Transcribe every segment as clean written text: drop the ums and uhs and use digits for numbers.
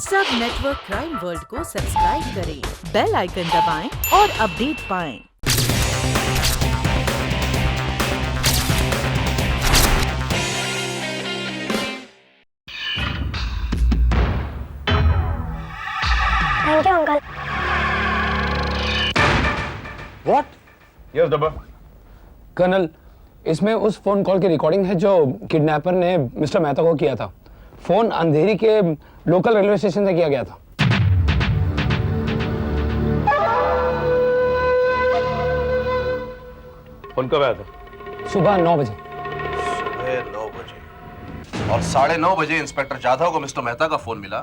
सब network crime world को subscribe करें, बेल आइकन दबाएं और अपडेट पाएं। Thank you uncle. What? Yes डब्बा। कर्नल, इसमें उस फोन कॉल की रिकॉर्डिंग है जो किडनैपर ने मिस्टर मेहता को किया था। फोन अंधेरी के लोकल रेलवे स्टेशन से किया गया था। फोन कब आया था? सुबह 9 बजे। सुबह 9 बजे और 9:30 बजे इंस्पेक्टर जाधव को मिस्टर मेहता का फोन मिला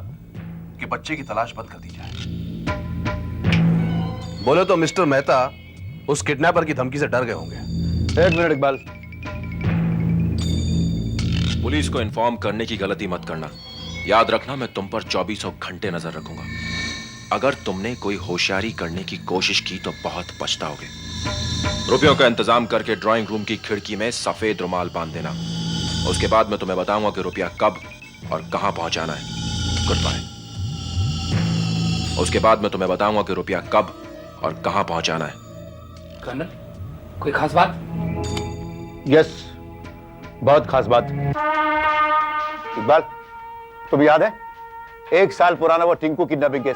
कि बच्चे की तलाश बंद कर दी जाए। बोले तो मिस्टर मेहता उस किडनैपर की धमकी से डर गए होंगे। एक मिनट इकबाल। पुलिस को इन्फॉर्म करने की गलती मत करना। याद रखना, मैं तुम पर 24 घंटे नजर रखूंगा। अगर तुमने कोई होशियारी करने की कोशिश की तो बहुत पछताओगे। रुपयों का इंतजाम करके ड्राइंग रूम की खिड़की में सफेद रुमाल बांध देना। उसके बाद मैं तुम्हें बताऊंगा कि रुपया कब और कहां पहुंचाना है। Good bye. उसके बाद मैं तुम्हें बताऊंगा कि रुपया कब और कहां पहुंचाना है। कर्नल, कोई खास बात? यस, बहुत खास बात। इकबाल, तुम्हें याद है 1 साल पुराना वो टिंकू किडनैपिंग केस?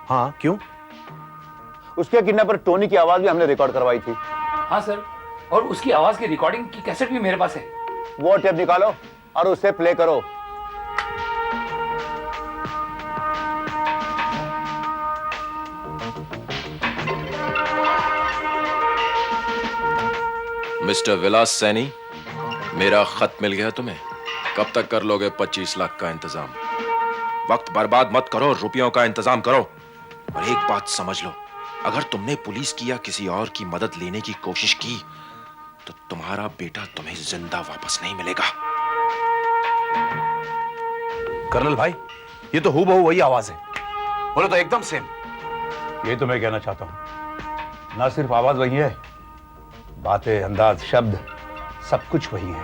हाँ, क्यों? उसके किडनैपर टोनी की आवाज भी हमने रिकॉर्ड करवाई थी। हाँ सर, और उसकी आवाज की रिकॉर्डिंग की कैसेट भी मेरे पास है। वो टेप निकालो और उसे प्ले करो। मिस्टर विलास सैनी, मेरा खत मिल गया तुम्हें। कब तक कर लोगे 25 लाख का इंतजाम? वक्त बर्बाद मत करो, रुपयों का इंतजाम करो। और एक बात समझ लो, अगर तुमने पुलिस की या किसी और की मदद लेने की कोशिश की तो तुम्हारा बेटा तुम्हें जिंदा वापस नहीं मिलेगा। कर्नल भाई, ये तो हूबहू वही आवाज है। बोले तो एकदम सेम। ये तो मैं कहना चाहता हूं, ना सिर्फ आवाज वही है, बातें, अंदाज, शब्द, सब कुछ वही है।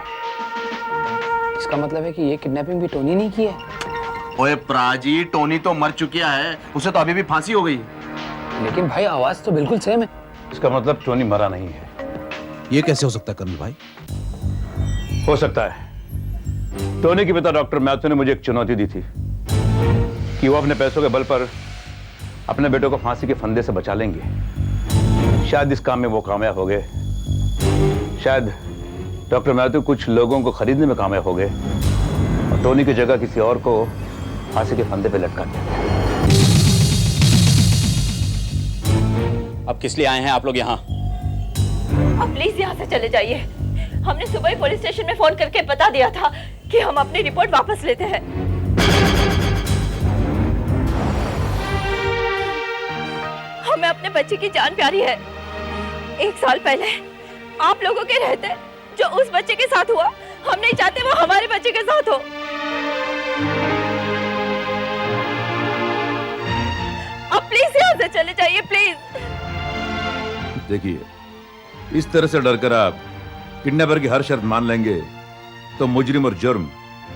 इसका मतलब है कि ये किडनैपिंग भी टोनी ने की है। ओए प्राजी, टोनी तो मर चुकिया है, उसे तो अभी भी फांसी हो गई। लेकिन भाई आवाज तो बिल्कुल सेम है। इसका मतलब टोनी मरा नहीं है। ये कैसे हो सकता है कर्नल भाई? हो सकता है। टोनी के पिता डॉक्टर मैथ्यू ने मुझे एक चुनौती दी थी कि वो अपने पैसों के बल पर अपने बेटे को फांसी के फंदे से बचा लेंगे। शायद इस काम में वो कामयाब हो गए। शायद डॉक्टर मैथ्यू कुछ लोगों को खरीदने में कामयाब हो गए और टोनी की जगह किसी और को फांसी के फंदे पे लटका दिया। अब किस लिए आए हैं आप लोग यहाँ? आप प्लीज यहाँ से चले जाइए। हमने सुबह ही पुलिस स्टेशन में फोन करके बता दिया था कि हम अपनी रिपोर्ट वापस लेते हैं। हमें अपने बच्चे की जान प्यारी है। 1 साल पहले आप लोगों के रहते जो उस बच्चे के साथ हुआ, हम नहीं चाहते वो हमारे बच्चे के साथ हो। आप प्लीज यहाँ से चले जाइए, प्लीज। देखिए, इस तरह से डरकर आप किडनैपर की हर शर्त मान लेंगे तो मुजरिम और जुर्म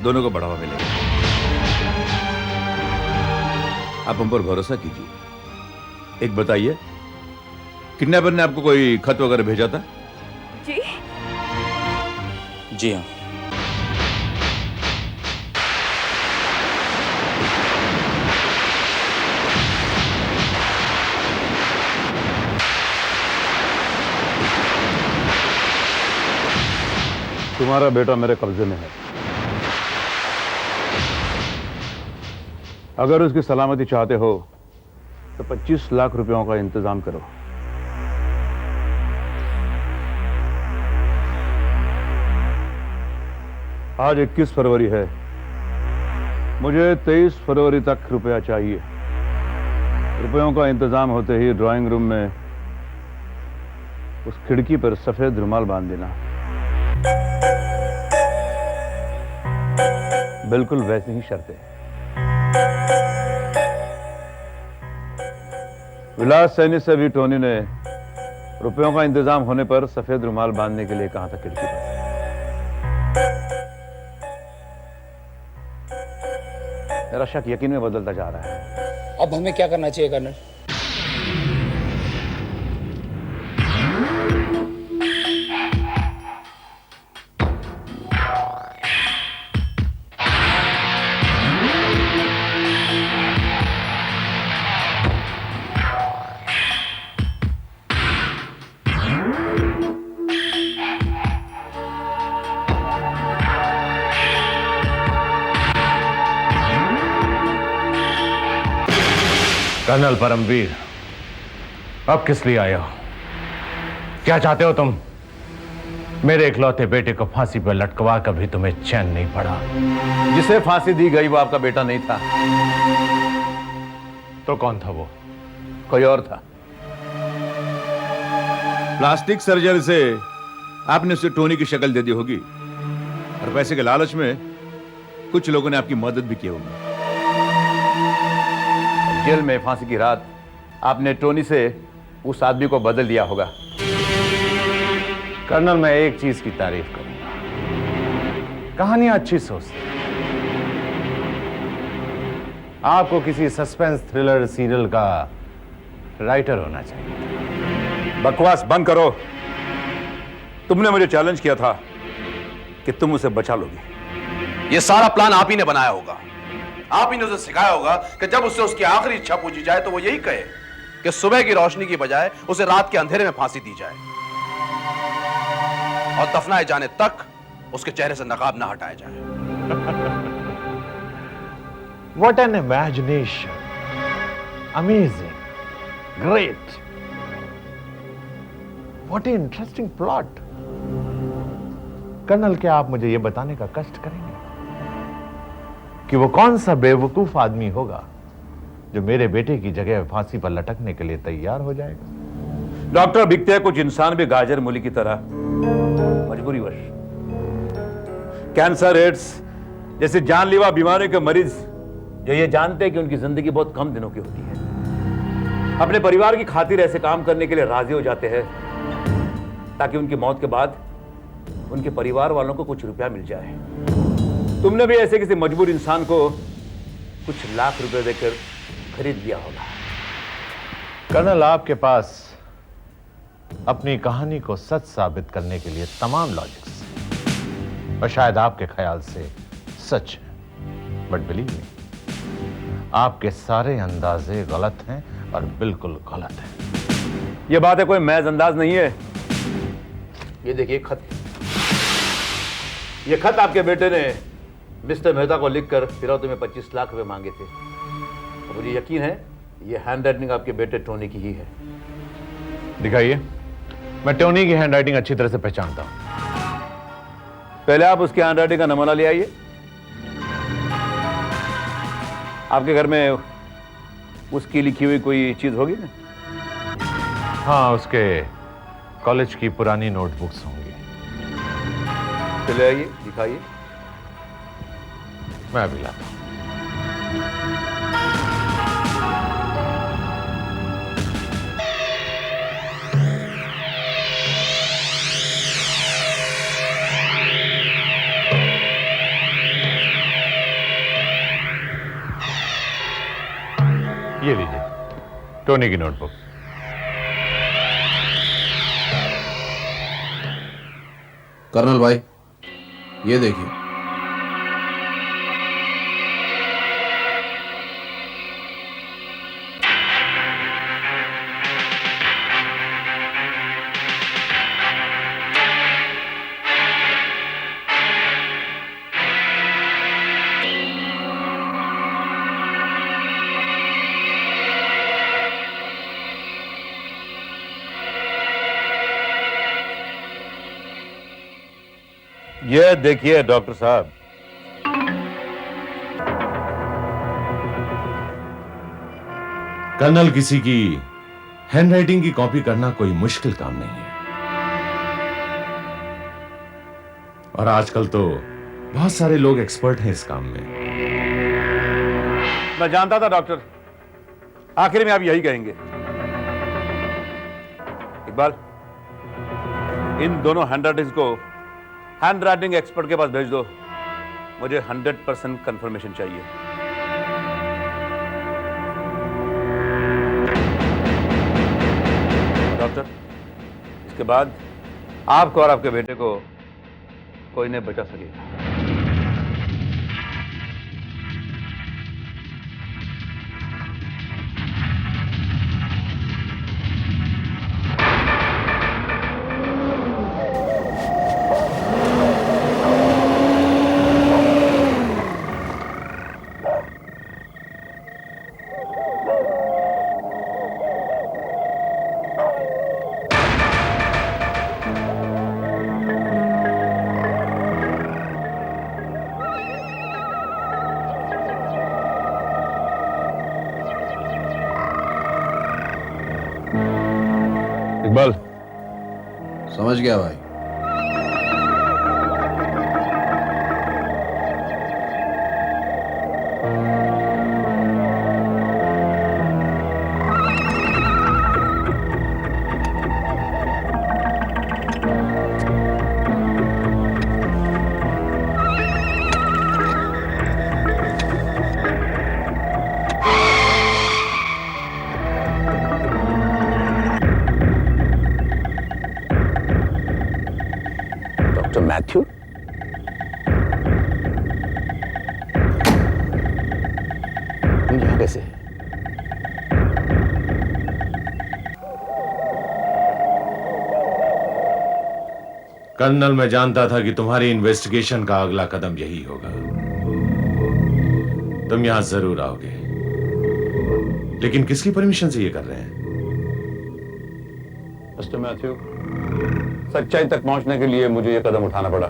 दोनों को बढ़ावा मिलेगा। आप हम पर भरोसा कीजिए। एक बताइए, किडनैपर ने आपको कोई खत वगैरह भेजा था? जी जी हाँ। तुम्हारा बेटा मेरे कब्जे में है। अगर उसकी सलामती चाहते हो तो 25 लाख रुपयों का इंतजाम करो। आज 21 फरवरी है। मुझे 23 फरवरी तक रुपया चाहिए। रुपयों का इंतजाम होते ही ड्राइंग रूम में उस खिड़की पर सफेद रुमाल बांध देना। बिल्कुल वैसी ही शर्तें। विलास सैनी से भी टोनी ने रुपयों का इंतजाम होने पर सफेद रुमाल बांधने के लिए कहा था खिड़की पर। मेरा शक यकीन में बदलता जा रहा है। अब हमें क्या करना चाहिए कर्नल? कर्नल परमवीर, अब किस लिए आए हो? क्या चाहते हो तुम? मेरे इकलौते बेटे को फांसी पर लटकवा कर भी तुम्हें चैन नहीं पड़ा। जिसे फांसी दी गई वो आपका बेटा नहीं था। तो कौन था वो? कोई और था। प्लास्टिक सर्जरी से आपने उसे टोनी की शक्ल दे दी होगी और पैसे के लालच में कुछ लोगों ने आपकी मदद भी की होगी। जेल में फांसी की रात आपने टोनी से उस आदमी को बदल दिया होगा। कर्नल, मैं एक चीज की तारीफ करूंगा, कहानियां अच्छी सोचती। आपको किसी सस्पेंस थ्रिलर सीरियल का राइटर होना चाहिए। बकवास बंद करो। तुमने मुझे चैलेंज किया था कि तुम उसे बचा लोगी। ये सारा प्लान आप ही ने बनाया होगा। आप ही ने उसे सिखाया होगा कि जब उससे उसकी आखिरी इच्छा पूछी जाए तो वो यही कहे कि सुबह की रोशनी की बजाय उसे रात के अंधेरे में फांसी दी जाए और दफनाए जाने तक उसके चेहरे से नकाब ना हटाया जाए। What an imagination! Amazing! Great! What an interesting plot! Colonel, क्या आप मुझे यह बताने का कष्ट करेंगे कि वो कौन सा बेवकूफ आदमी होगा जो मेरे बेटे की जगह फांसी पर लटकने के लिए तैयार हो जाएगा? डॉक्टर बिकते हैं कुछ इंसान भी गाजर मूली की तरह मजबूरीवश। कैंसर, एड्स जैसे जानलेवा बीमारियों के मरीज जो ये जानते हैं कि उनकी जिंदगी बहुत कम दिनों की होती है, अपने परिवार की खातिर ऐसे काम करने के लिए राजी हो जाते हैं ताकि उनकी मौत के बाद उनके परिवार वालों को कुछ रुपया मिल जाए। तुमने भी ऐसे किसी मजबूर इंसान को कुछ लाख रुपए देकर खरीद लिया होगा। कर्नल, आपके पास अपनी कहानी को सच साबित करने के लिए तमाम लॉजिक्स हैं और शायद आपके ख्याल से सच है, बट बिलीव मी, आपके सारे अंदाजे गलत हैं और बिल्कुल गलत हैं। यह बात है कोई महज अंदाज नहीं है। ये देखिए खत। ये खत आपके बेटे ने मिस्टर मेहता को लिखकर फिरौती में 25 लाख रुपए मांगे थे। और मुझे यकीन है ये हैंडराइटिंग आपके बेटे टोनी की ही है। दिखाइए। मैं टोनी की हैंडराइटिंग अच्छी तरह से पहचानता हूं। पहले आप उसकी हैंडराइटिंग का नमूना ले आइए। आपके घर में उसकी लिखी हुई कोई चीज होगी ना? हाँ, उसके कॉलेज की पुरानी नोटबुक्स होंगी। चले आइए, दिखाइए। मैं अभी लाता हूं। ये लीजिए, टोनी की नोटबुक। कर्नल भाई, ये देखिए। ये देखिए डॉक्टर साहब, कर्नल, किसी की हैंडराइटिंग की कॉपी करना कोई मुश्किल काम नहीं है और आजकल तो बहुत सारे लोग एक्सपर्ट हैं इस काम में। मैं जानता था डॉक्टर, आखिर में आप यही कहेंगे। इकबाल, इन दोनों हैंडराइटिंग्स को हैंडराइटिंग एक्सपर्ट के पास भेज दो। मुझे 100% कंफर्मेशन चाहिए। उसके बाद आपको और आपके बेटे को कोई नहीं बचा सकेगा। इकबाल, समझ गया भाई। डॉक्टर मैथ्यू, तुम यहाँ कैसे? कर्नल, मैं जानता था कि तुम्हारी इन्वेस्टिगेशन का अगला कदम यही होगा। तुम यहां जरूर आओगे, लेकिन किसकी परमिशन से ये कर रहे हैं? मिस्टर मैथ्यू, सच्चाई तक पहुंचने के लिए मुझे यह कदम उठाना पड़ा।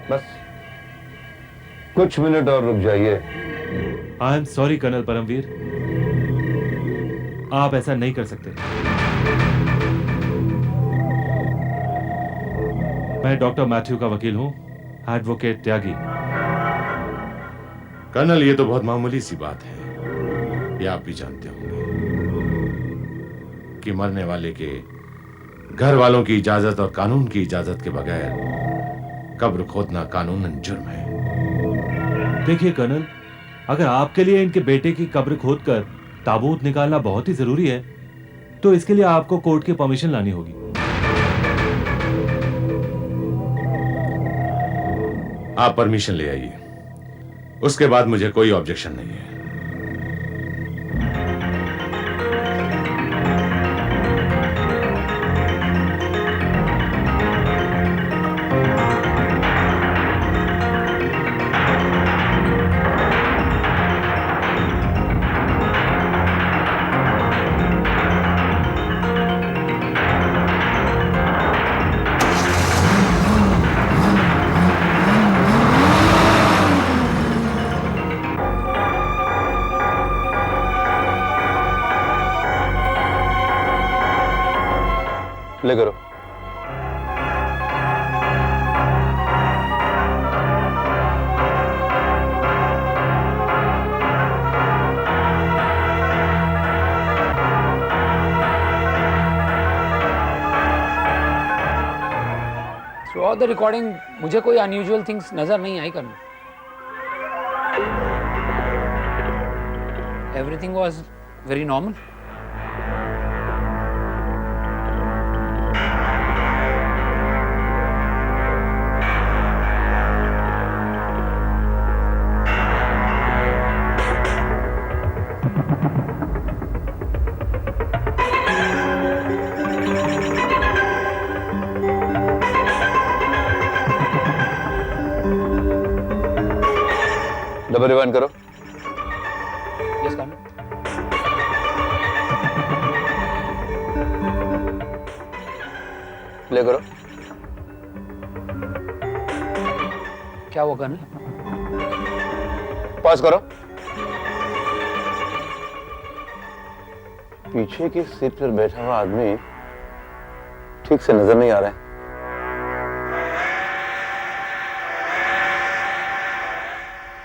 बस कुछ मिनट और रुक जाइए। I am sorry colonel Paramvir, आप ऐसा नहीं कर सकते। मैं डॉक्टर मैथ्यू का वकील हूं, एडवोकेट त्यागी। कर्नल, ये तो बहुत मामूली सी बात है, ये आप भी जानते होंगे कि मरने वाले के घर वालों की इजाजत और कानून की इजाजत के बगैर कब्र खोदना कानूनन जुर्म है। देखिए कर्नल, अगर आपके लिए इनके बेटे की कब्र खोदकर ताबूत निकालना बहुत ही जरूरी है, तो इसके लिए आपको कोर्ट की परमिशन लानी होगी। आप परमिशन ले आइए, उसके बाद मुझे कोई ऑब्जेक्शन नहीं है। प्ले करो। थ्रू आउट द रिकॉर्डिंग मुझे कोई अनयूजुअल थिंग्स नजर नहीं आई करना। Everything was very normal. Double rewind करो। Yes colonel. प्ले करो। क्या हुआ कर्नल? पॉज करो। पीछे की सीट पर बैठा हुआ आदमी ठीक से नजर नहीं आ रहा है।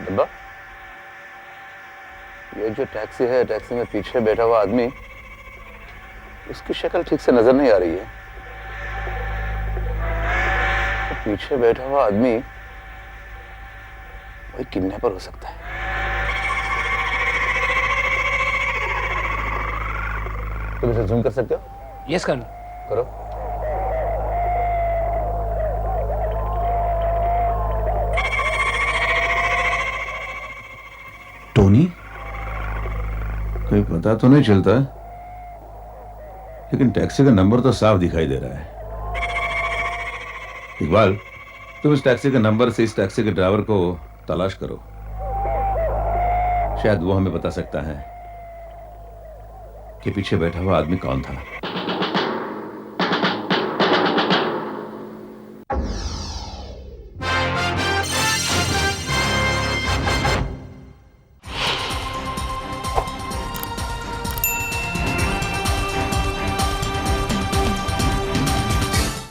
डब्बा, ये जो टैक्सी है, टैक्सी में पीछे बैठा हुआ आदमी, उसकी शक्ल ठीक से नजर नहीं आ रही है। तो पीछे बैठा हुआ आदमी वही किडनैपर हो सकता है। तुम इसे जूम कर सकते हो? Yes colonel. करो। टोनी? कहीं पता तो नहीं चलता, लेकिन टैक्सी का नंबर तो साफ दिखाई दे रहा है। इकबाल, तुम इस टैक्सी के नंबर से इस टैक्सी के ड्राइवर को तलाश करो, शायद वो हमें बता सकता है कि पीछे बैठा हुआ आदमी कौन था।